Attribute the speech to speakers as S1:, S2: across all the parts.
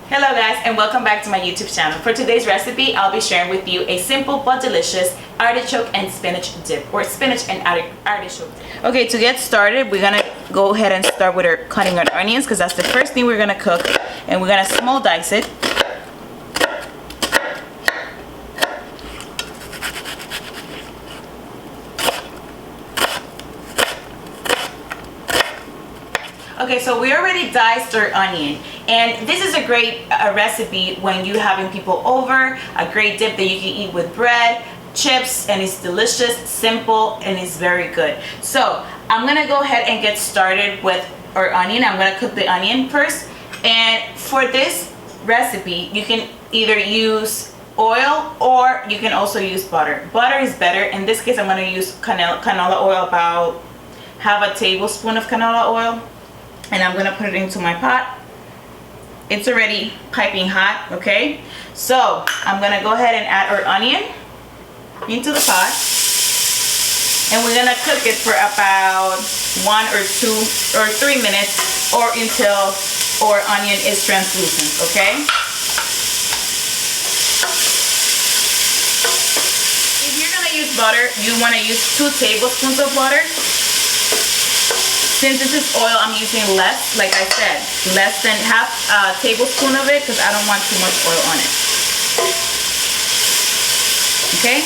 S1: Hello guys, and welcome back to my YouTube channel. For today's recipe, I'll be sharing with you a simple but delicious artichoke and spinach dip, or spinach and artichoke dip. Okay, to get started, we're gonna go ahead and start with our cutting our onions, because that's the first thing we're gonna cook, and we're gonna small dice it. Okay, so we already diced our onion, and this is a great recipe when you're having people over, a great dip that you can eat with bread, chips, and it's delicious, simple, and it's very good. So I'm gonna go ahead and get started with our onion. I'm gonna cook the onion first, and for this recipe, you can either use oil or you can also use butter. Butter is better. In this case, I'm gonna use canola oil, about half a tablespoon of canola oil. And I'm gonna put it into my pot. It's already piping hot, okay? So I'm gonna go ahead and add our onion into the pot, and we're gonna cook it for about 1 or 2 or 3 minutes, or until our onion is translucent, okay? If you're gonna use butter, you wanna use 2 tablespoons of butter. Since this is oil, I'm using less, like I said, less than half a tablespoon of it, because I don't want too much oil on it. Okay?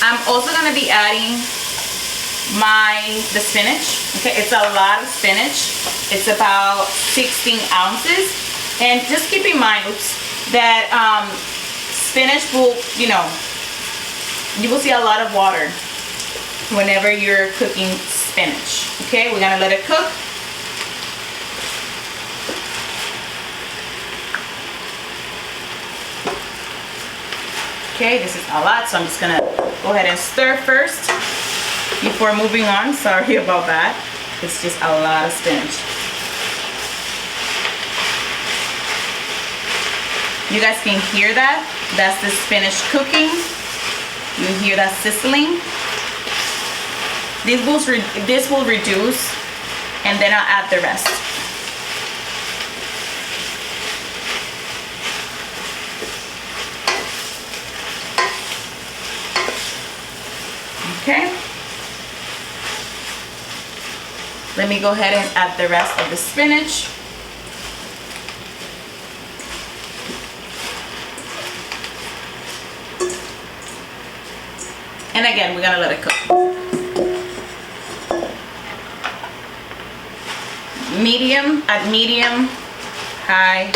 S1: I'm also going to be adding the spinach. Okay, it's a lot of spinach. It's about 16 ounces. And just keep in mind, that spinach will, you will see a lot of water whenever you're cooking spinach. Okay, we're gonna let it cook. Okay, this is a lot, so I'm just gonna go ahead and stir first before moving on. Sorry about that. It's just a lot of spinach. You guys can hear that? That's the spinach cooking. You hear that sizzling? This will reduce, and then I'll add the rest. Okay. Let me go ahead and add the rest of the spinach. And again, we're gonna let it cook. Medium, high,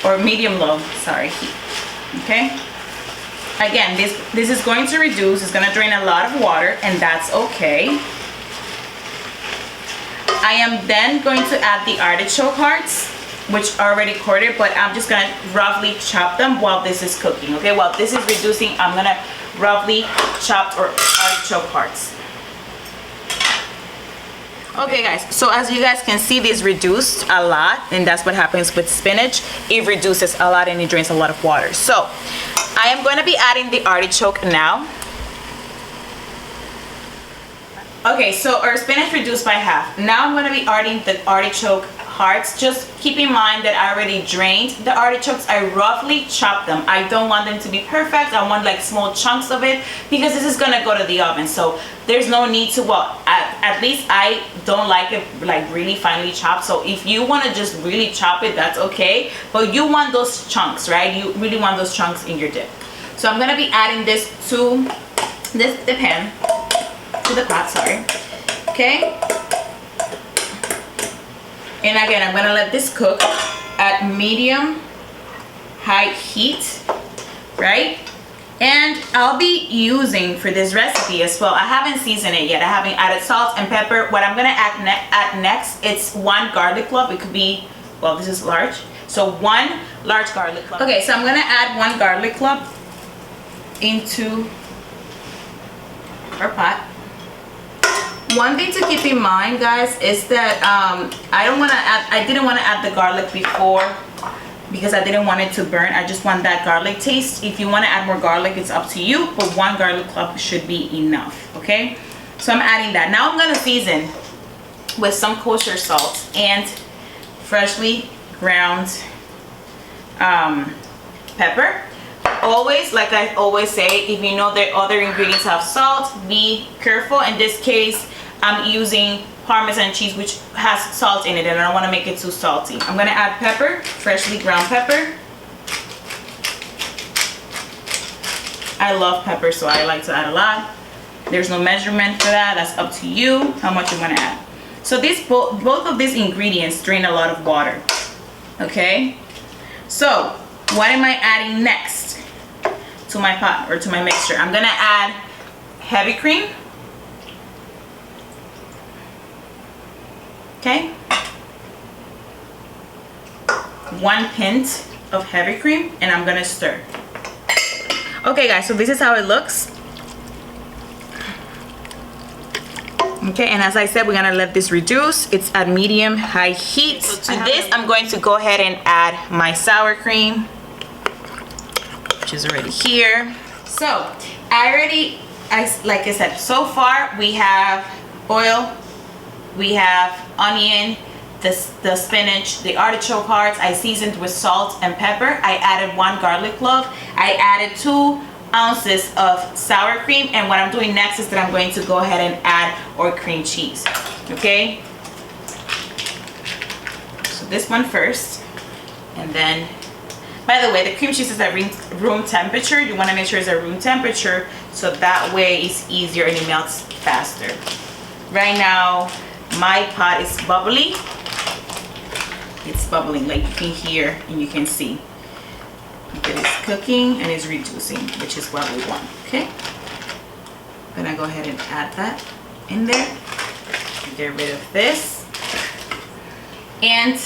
S1: or medium low, sorry, heat. Okay? Again, this is going to reduce, it's going to drain a lot of water, and that's okay. I am then going to add the artichoke hearts, which are already quartered, but I'm just going to roughly chop them while this is cooking. Okay, while this is reducing, I'm going to roughly chop our artichoke hearts. Okay guys, so as you guys can see, this reduced a lot, and that's what happens with spinach. It reduces a lot and it drains a lot of water. So I am going to be adding the artichoke now. Okay, so our spinach reduced by half. Now I'm going to be adding the artichoke hearts. Just keep in mind that I already drained the artichokes. I roughly chopped them. I don't want them to be perfect. I want like small chunks of it, because this is going to go to the oven. So there's no need to, at least I don't like it like really finely chopped. So if you want to just really chop it, that's okay. But you want those chunks, right? You really want those chunks in your dip. So I'm going to be adding this to the pan, to the pot, sorry. Okay. And again, I'm gonna let this cook at medium high heat, right? And I'll be using for this recipe as well, I haven't seasoned it yet. I haven't added salt and pepper. What I'm gonna add next, it's 1 garlic clove. It could be, well, this is large. So 1 large garlic clove. Okay, so I'm gonna add 1 garlic clove into our pot. One thing to keep in mind, guys, is that I didn't want to add the garlic before, because I didn't want it to burn. I just want that garlic taste. If you want to add more garlic, it's up to you, but 1 garlic clove should be enough. Okay, so I'm adding that. Now I'm going to season with some kosher salt and freshly ground pepper. Always, like I always say, if you know that other ingredients have salt, be careful. In this case, I'm using parmesan cheese, which has salt in it, and I don't want to make it too salty. I'm going to add pepper, freshly ground pepper. I love pepper, so I like to add a lot. There's no measurement for that. That's up to you how much you want to add. So these both of these ingredients drain a lot of water. Okay? So what am I adding next to my pot or to my mixture? I'm going to add heavy cream. Okay? 1 pint of heavy cream, and I'm going to stir. Okay guys, so this is how it looks. Okay, and as I said, we're gonna let this reduce. It's at medium high heat. So to this, I'm going to go ahead and add my sour cream, which is already here. So like I said, so far we have oil, we have onion, the spinach, the artichoke hearts. I seasoned with salt and pepper. I added 1 garlic clove. I added 2 ounces of sour cream, and what I'm doing next is that I'm going to go ahead and add our cream cheese. Okay, so this one first, and then, by the way, the cream cheese is at room temperature. You want to make sure it's at room temperature, so that way it's easier and it melts faster. Right now my pot is bubbly. It's bubbling, like you can hear and you can see. It is cooking and it's reducing, which is what we want. Okay, I'm gonna go ahead and add that in there. Get rid of this, and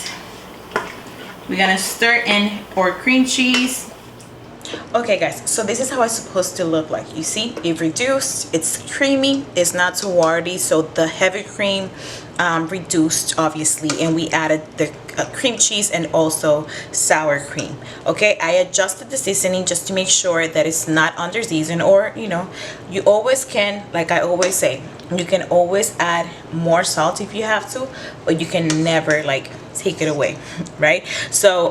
S1: we're gonna stir in our cream cheese. Okay guys, so this is how it's supposed to look like. You see, it reduced, it's creamy, it's not too watery. So the heavy cream reduced obviously, and we added the cream cheese and also sour cream. Okay, I adjusted the seasoning just to make sure that it's not under seasoned, or you know, you always can, like I always say, you can always add more salt if you have to, but you can never like take it away, right? So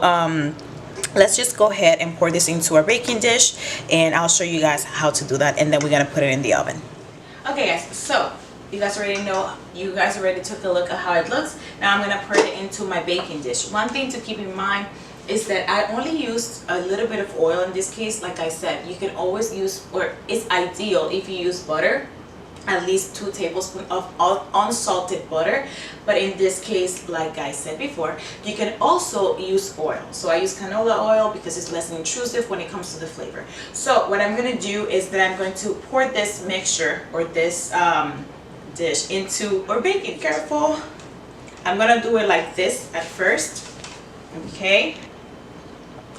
S1: let's just go ahead and pour this into our baking dish, and I'll show you guys how to do that, and then we're gonna put it in the oven. Okay guys, so you guys already took a look at how it looks. Now I'm gonna pour it into my baking dish. One thing to keep in mind is that I only used a little bit of oil in this case. Like I said, you can always use, or it's ideal if you use butter, at least 2 tablespoons of unsalted butter. But in this case, like I said before, you can also use oil. So I use canola oil because it's less intrusive when it comes to the flavor. So what I'm going to do is that I'm going to pour this mixture, or this dish, into our baking. Careful. I'm going to do it like this at first. Okay.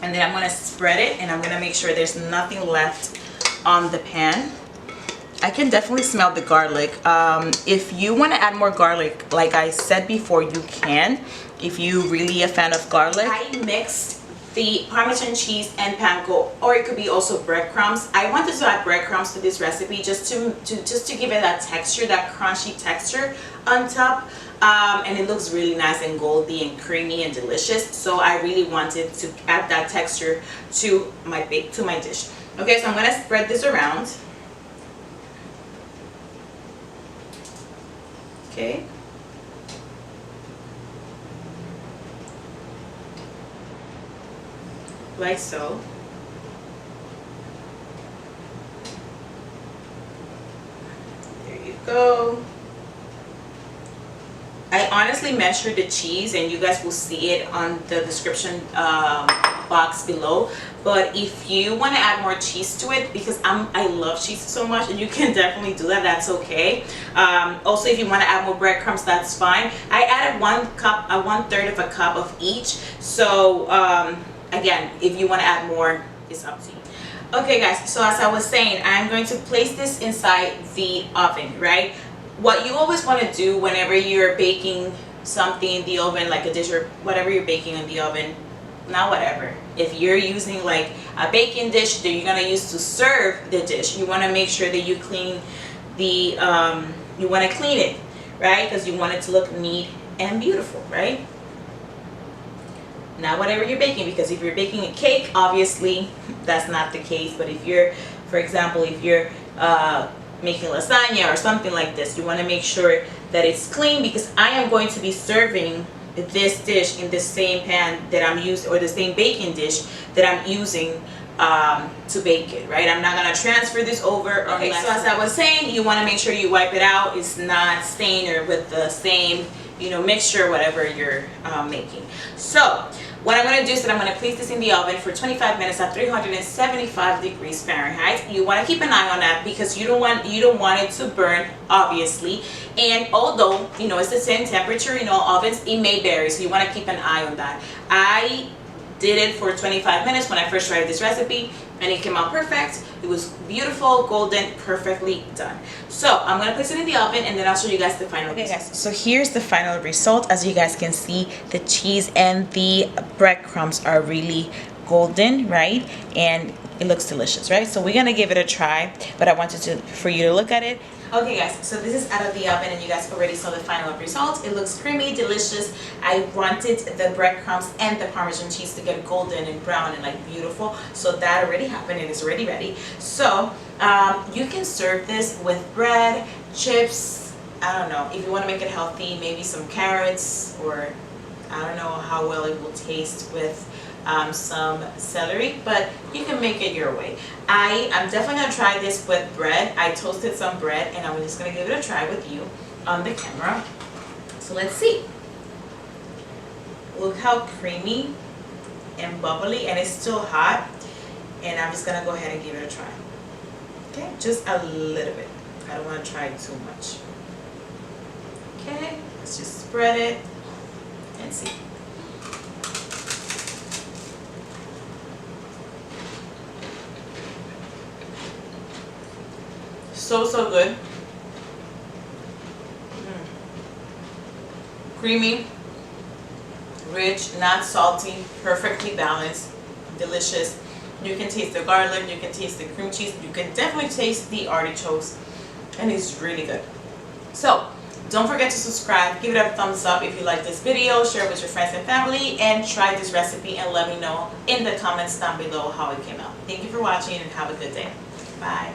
S1: And then I'm going to spread it, and I'm going to make sure there's nothing left on the pan. I can definitely smell the garlic. If you want to add more garlic, like I said before, you can, if you're really a fan of garlic. I mixed the parmesan cheese and panko, or it could be also breadcrumbs. I wanted to add breadcrumbs to this recipe just to give it that texture, that crunchy texture on top. And it looks really nice and goldy and creamy and delicious. So I really wanted to add that texture to my dish. Okay, so I'm gonna spread this around. Okay. Like so. There you go. I honestly measured the cheese, and you guys will see it on the description box below. But if you want to add more cheese to it, because I love cheese so much, and you can definitely do that, that's okay. Also, if you want to add more breadcrumbs, that's fine. I added 1/3 of a cup of each. So again, if you want to add more, it's up to you. Okay guys, so as I was saying, I'm going to place this inside the oven, right? What you always want to do whenever you're baking something in the oven, like a dish or whatever you're baking in the oven, not whatever, if you're using like a baking dish that you're going to use to serve the dish, you want to make sure that you clean the you want to clean it, right? Because you want it to look neat and beautiful, right? not whatever you're baking, because if you're baking a cake, obviously that's not the case. But if you're, for example, if you're making lasagna or something like this, you want to make sure that it's clean, because I am going to be serving this dish in the same pan that I'm using, or the same baking dish that I'm using to bake it, right? I'm not going to transfer this over. Okay, so as I was saying, you want to make sure you wipe it out. It's not stained or with the same, you know, mixture, whatever you're making. So what I'm going to do is that I'm going to place this in the oven for 25 minutes at 375 degrees Fahrenheit. You want to keep an eye on that, because you don't want it to burn, obviously. And although, you know, it's the same temperature in all ovens, it may vary, so you want to keep an eye on that. I did it for 25 minutes when I first tried this recipe, and it came out perfect. It was beautiful, golden, perfectly done. So I'm gonna place it in the oven, and then I'll show you guys the final result. Guys, so here's the final result. As you guys can see, the cheese and the breadcrumbs are really golden, right? And it looks delicious, right? So we're gonna give it a try, but I wanted for you to look at it. Okay guys, so this is out of the oven, and you guys already saw the final result. It looks creamy, delicious. I wanted the breadcrumbs and the Parmesan cheese to get golden and brown and like beautiful, so that already happened and it's already ready. So you can serve this with bread, chips, I don't know, if you want to make it healthy, maybe some carrots, or I don't know how well it will taste with some celery, but you can make it your way. I'm definitely going to try this with bread. I toasted some bread, and I'm just going to give it a try with you on the camera. So let's see. Look how creamy and bubbly, and it's still hot. And I'm just going to go ahead and give it a try. Okay, just a little bit. I don't want to try too much. Okay, let's just spread it and see. So good. Creamy, rich, not salty, perfectly balanced, delicious. You can taste the garlic, you can taste the cream cheese, you can definitely taste the artichokes, and it's really good. So don't forget to subscribe, give it a thumbs up if you like this video, share it with your friends and family, and try this recipe and let me know in the comments down below how it came out. Thank you for watching, and have a good day. Bye.